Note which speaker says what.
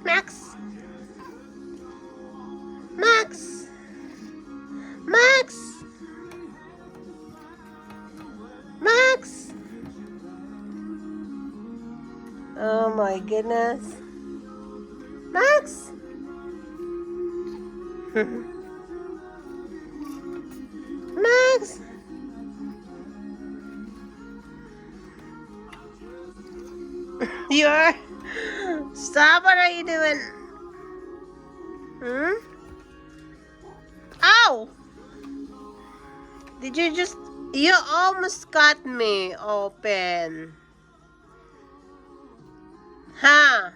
Speaker 1: Max! Max! Max! Max! Oh my goodness. Max! Max! You're... Stop, what are you doing? Hmm? Ow! Did you just... You almost cut me open. Huh?